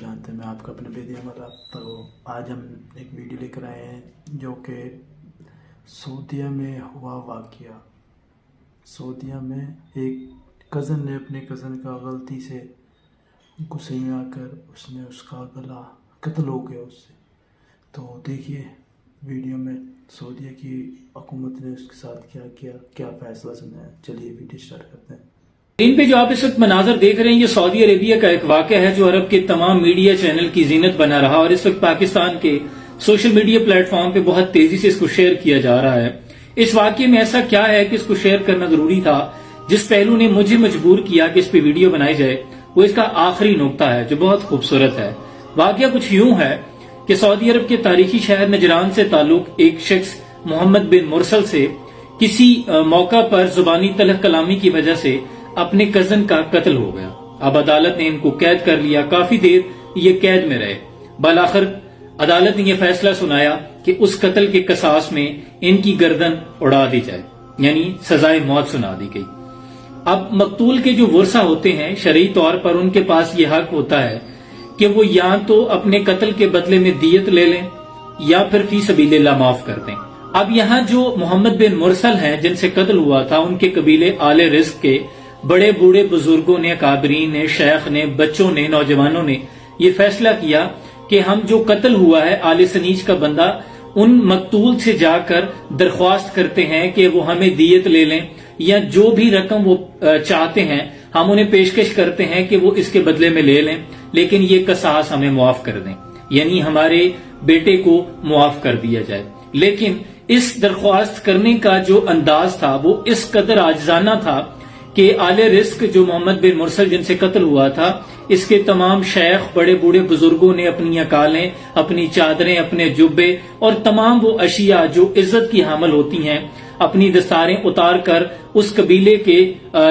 जानते हैं, मैं आपका अपने बेदी अहमद। तो आज हम एक वीडियो लेकर आए हैं जो कि सऊदीया में हुआ वाक़या। सऊदीया में एक कज़न ने अपने कज़न का गलती से गुस्से में आकर उसने उसका गला कत्ल हो गया उससे। तो देखिए वीडियो में सऊदीया की हुकूमत ने उसके साथ क्या किया, क्या फ़ैसला सुनाया। चलिए वीडियो स्टार्ट करते हैं। इन पे जो आप इस वक्त मनाजर देख रहे हैं ये सऊदी अरेबिया का एक वाक़या है जो अरब के तमाम मीडिया चैनल की जीनत बना रहा और इस वक्त पाकिस्तान के सोशल मीडिया प्लेटफॉर्म पे बहुत तेजी से इसको शेयर किया जा रहा है। इस वाक़ये में ऐसा क्या है कि इसको शेयर करना जरूरी था, जिस पहलू ने मुझे मजबूर किया कि इस पे वीडियो बनाई जाए वो इसका आखिरी नुक्ता है जो बहुत खूबसूरत है। वाक़या कुछ यूं है कि सऊदी अरब के तारीखी शहर नजरान से ताल्लुक एक शख्स मोहम्मद बिन मुरसल से किसी मौका पर जुबानी तलख कलामी की वजह से अपने कजन का कत्ल हो गया। अब अदालत ने इनको कैद कर लिया, काफी देर ये कैद में रहे। बलाखिर अदालत ने यह फैसला सुनाया कि उस कत्ल के कसास में इनकी गर्दन उड़ा दी जाए, यानी सजाए मौत सुना दी गई। अब मकतूल के जो वर्सा होते हैं शरई तौर पर उनके पास ये हक होता है कि वो या तो अपने कत्ल के बदले में दियत ले लें या फिर फी सबीलिल्लाह माफ कर दें। अब यहाँ जो मोहम्मद बिन मुरसल हैं जिनसे कत्ल हुआ था, उनके कबीले आले रिस्क के बड़े बूढ़े बुजुर्गों ने, काबरीन ने, शेख ने, बच्चों ने, नौजवानों ने ये फैसला किया कि हम जो कत्ल हुआ है आले सनीज का बंदा, उन मकतूल से जाकर दरख्वास्त करते हैं कि वो हमें दियत ले लें या जो भी रकम वो चाहते हैं हम उन्हें पेशकश करते हैं कि वो इसके बदले में ले लें, लेकिन ये कसास हमें मुआफ कर दें, यानी हमारे बेटे को मुआफ कर दिया जाए। लेकिन इस दरख्वास्त करने का जो अंदाज था वो इस कदर आजिजाना था कि आले रिस्क जो मोहम्मद बिन मुरसल जिनसे कत्ल हुआ था, इसके तमाम शेख, बड़े बूढ़े बुजुर्गों ने अपनी अकालें, अपनी चादरें, अपने जुब्बे और तमाम वो अशिया जो इज्जत की हामिल होती हैं, अपनी दस्तारें उतार कर उस कबीले के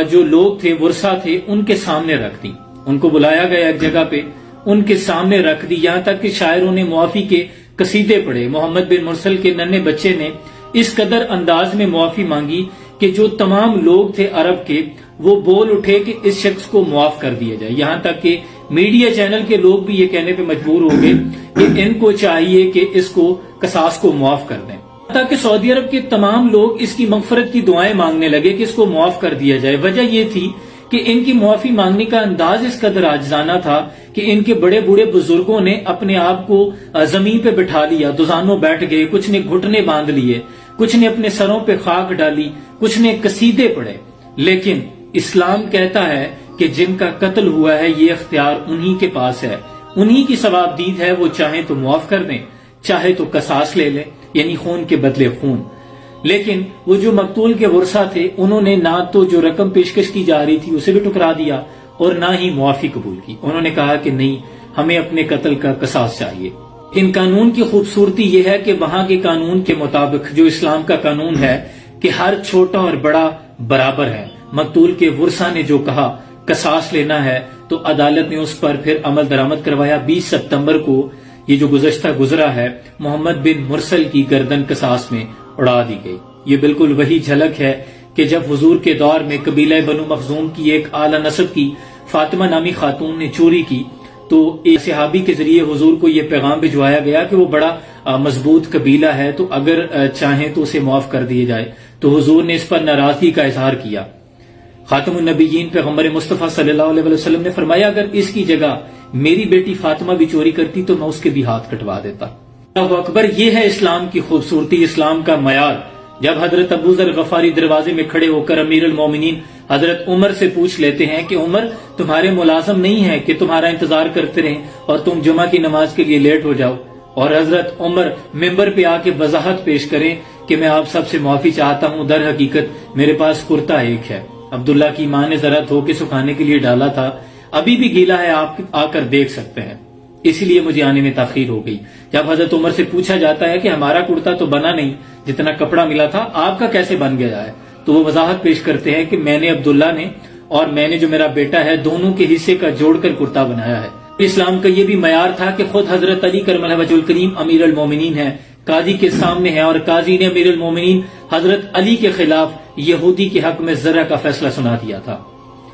जो लोग थे, वर्सा थे, उनके सामने रख दी। उनको बुलाया गया एक जगह पे, उनके सामने रख दी। यहां तक कि शायरों ने मुआफी के कसीदे पढ़े। मोहम्मद बिन मुरसल के नन्हे बच्चे ने इस कदर अंदाज में मुआफी मांगी कि जो तमाम लोग थे अरब के, वो बोल उठे कि इस शख्स को मुआफ कर दिया जाए। यहां तक कि मीडिया चैनल के लोग भी ये कहने पे मजबूर हो गए कि इनको चाहिए कि इसको कसास को मुआफ कर दें। ताकि सऊदी अरब के तमाम लोग इसकी मगफरत की दुआएं मांगने लगे कि इसको मुआफ कर दिया जाए। वजह यह थी कि इनकी मुआफी मांगने का अंदाज इस कदर आजिजाना था कि इनके बड़े बूढ़े बुजुर्गों ने अपने आप को जमीन पे बिठा लिया, दुजानों बैठ गए, कुछ ने घुटने बांध लिए, कुछ ने अपने सरों पे खाक डाली, कुछ ने कसीदे पढ़े। लेकिन इस्लाम कहता है कि जिनका कत्ल हुआ है ये इख्तियार उन्हीं के पास है, उन्हीं की सवाबदीद है। वो चाहे तो मुआफ कर दें, चाहे तो कसास ले लें, यानी खून के बदले खून। लेकिन वो जो मकतूल के वर्सा थे उन्होंने ना तो जो रकम पेशकश की जा रही थी उसे भी ठुकरा दिया और ना ही मुआफी कबूल की। उन्होंने कहा कि नहीं, हमें अपने कत्ल का कसास चाहिए। इन कानून की खूबसूरती यह है कि वहां के कानून के मुताबिक जो इस्लाम का कानून है कि हर छोटा और बड़ा बराबर है। मकतूल के वर्सा ने जो कहा कसास लेना है तो अदालत ने उस पर फिर अमल दरामद करवाया। 20 सितंबर को ये जो गुज़श्ता गुजरा है, मोहम्मद बिन मुरसल की गर्दन कसास में उड़ा दी गई। ये बिल्कुल वही झलक है कि जब हुजूर के दौर में कबीला बनु मखजूम की एक आला नस्ब की फातिमा नामी खातून ने चोरी की, तो एक सहाबी के जरिए हुजूर को यह पैगाम भिजवाया गया कि वो बड़ा मजबूत कबीला है, तो अगर चाहें तो उसे माफ कर दिया जाए। तो हुजूर ने इस पर नाराजगी का इजहार किया। खातमुन नबीयीन पैगंबर मुस्तफा सल्लल्लाहु अलैहि वसल्लम ने फरमाया, अगर इसकी जगह मेरी बेटी फातिमा भी चोरी करती तो मैं उसके भी हाथ कटवा देता। अल्लाहु अकबर, ये है इस्लाम की खूबसूरती, इस्लाम का मयार। जब हजरत अबू ज़र गफारी दरवाजे में खड़े होकर अमीर अल मोमिनीन हजरत उमर से पूछ लेते हैं कि उमर, तुम्हारे मुलाजम नहीं है कि तुम्हारा इंतजार करते रहें और तुम जुमा की नमाज के लिए लेट हो जाओ, और हजरत उमर मिंबर पे आके वजाहत पेश करें कि मैं आप सबसे माफी चाहता हूँ, दर हकीकत मेरे पास कुर्ता एक है, अब्दुल्ला की माँ ने जरा धो के सुखाने के लिए डाला था, अभी भी गीला है, आप आकर देख सकते हैं, इसलिए मुझे आने में ताखीर हो गई। जब हजरत उमर से पूछा जाता है कि हमारा कुर्ता तो बना नहीं, जितना कपड़ा मिला था आपका कैसे बन गया है, तो वो वजाहत पेश करते हैं कि मैंने, अब्दुल्ला ने और मैंने जो मेरा बेटा है, दोनों के हिस्से का जोड़कर कुर्ता बनाया है। इस्लाम का ये भी मयार था कि खुद हजरत अली करमल वजहुल करीम अमीर अल मोमिनीन है, काजी के सामने है, और काजी ने अमीर अल मोमिनीन हजरत अली के खिलाफ यहूदी के हक में जरा का फैसला सुना दिया था।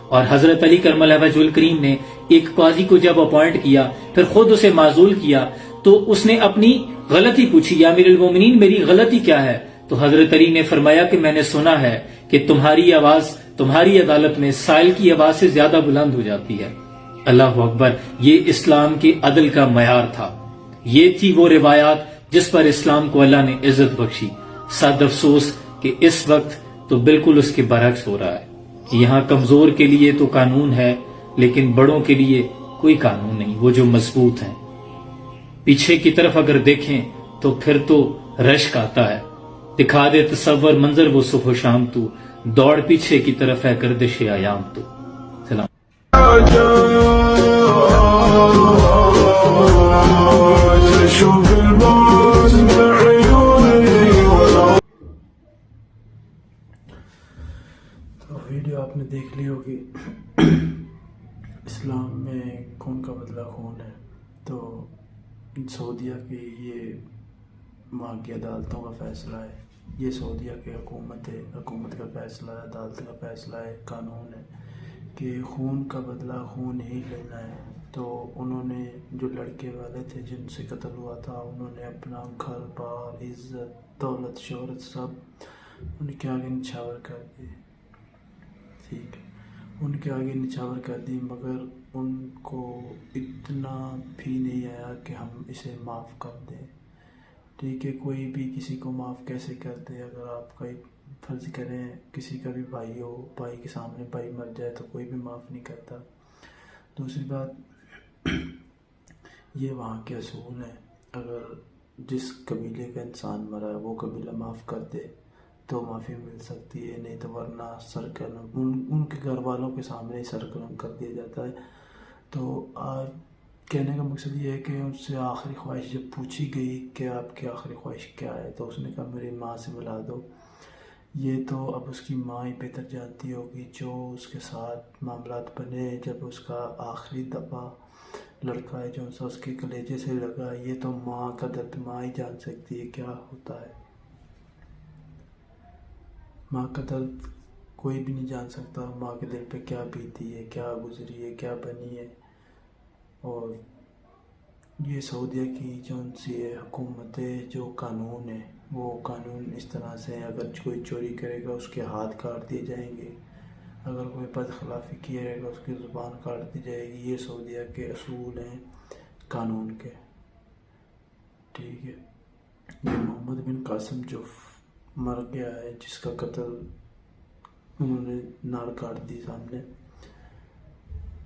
और हजरत अली करमल वजहुल करीम ने ایک قاضی کو جب اپوائنٹ کیا پھر خود اسے معزول کیا تو اس نے اپنی غلطی پوچھی، یا امیر المومنین میری غلطی کیا ہے؟ تو حضرت علی نے فرمایا کہ میں نے سنا ہے کہ تمہاری آواز تمہاری عدالت میں سائل کی آواز سے زیادہ بلند ہو جاتی ہے۔ اللہ اکبر، یہ اسلام کے عدل کا معیار تھا، یہ تھی وہ روایات جس پر اسلام کو اللہ نے عزت بخشی۔ صد افسوس کہ اس وقت تو بالکل اس کے برعکس ہو رہا ہے۔ یہاں کمزور کے لیے تو قانون ہے لیکن بڑوں کے لیے کوئی قانون نہیں، وہ جو مضبوط ہیں۔ پیچھے کی طرف اگر دیکھیں تو پھر تو رشک آتا ہے، دکھا دے تصور منظر وہ صبح و شام تو، دوڑ پیچھے کی طرف ہے گردش ایام تو۔ سلام۔ تو ویڈیو آپ نے دیکھ لی ہوگی، اسلام میں خون کا بدلہ خون ہے۔ تو سعودیہ کی یہ وہاں کی عدالتوں کا فیصلہ ہے، یہ سعودیہ کی حکومت کا فیصلہ ہے، عدالت کا فیصلہ ہے، قانون ہے کہ خون کا بدلہ خون ہی لینا ہے۔ تو انہوں نے جو لڑکے والے تھے جن سے قتل ہوا تھا، انہوں نے اپنا گھر بار، عزت، دولت، شہرت سب ان کے آگے نچھاور کر دی، ٹھیک ہے، ان کے آگے نچھاور کر دی، مگر ان کو اتنا بھی نہیں آیا کہ ہم اسے معاف کر دیں، ٹھیک ہے۔ کوئی بھی کسی کو معاف کیسے کر دے؟ اگر آپ کا فرض کریں کسی کا بھی بھائی ہو، بھائی کے سامنے بھائی مر جائے تو کوئی بھی معاف نہیں کرتا۔ دوسری بات یہ وہاں کے اصول ہیں، اگر جس قبیلے کا انسان مرا ہے وہ قبیلہ معاف کر دے تو معافی مل سکتی ہے، نہیں تو ورنہ سرقلم ان کے گھر والوں کے سامنے ہی سرقلم کر دیا جاتا ہے۔ تو آج کہنے کا مقصد یہ ہے کہ اس سے آخری خواہش جب پوچھی گئی کہ آپ کی آخری خواہش کیا ہے تو اس نے کہا میری ماں سے ملا دو۔ یہ تو اب اس کی ماں ہی بہتر جانتی ہوگی، جو اس کے ساتھ معاملات بنے جب اس کا آخری دفعہ لڑکا ہے جو اس کے کلیجے سے لگا، یہ تو ماں کا درد ماں ہی جان سکتی ہے کیا ہوتا ہے۔ ماں کا درد کوئی بھی نہیں جان سکتا، ماں کے دل پہ کیا بیتی ہے، کیا گزری ہے، کیا بنی ہے۔ اور یہ سعودیہ کی جو ان سی حکومت ہے، جو قانون ہے، وہ قانون اس طرح سے ہیں، اگر کوئی چوری کرے گا اس کے ہاتھ کاٹ دیے جائیں گے، اگر کوئی بدخلافی کیے گا اس کی زبان کاٹ دی جائے گی۔ یہ سعودیہ کے اصول ہیں قانون کے، ٹھیک ہے۔ یہ محمد بن قاسم جو مر گیا ہے، جس کا قتل انہوں نے ناڑ کاٹ دی سامنے۔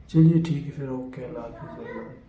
چلیے ٹھیک ہے پھر، اوکے، اللہ حافظ۔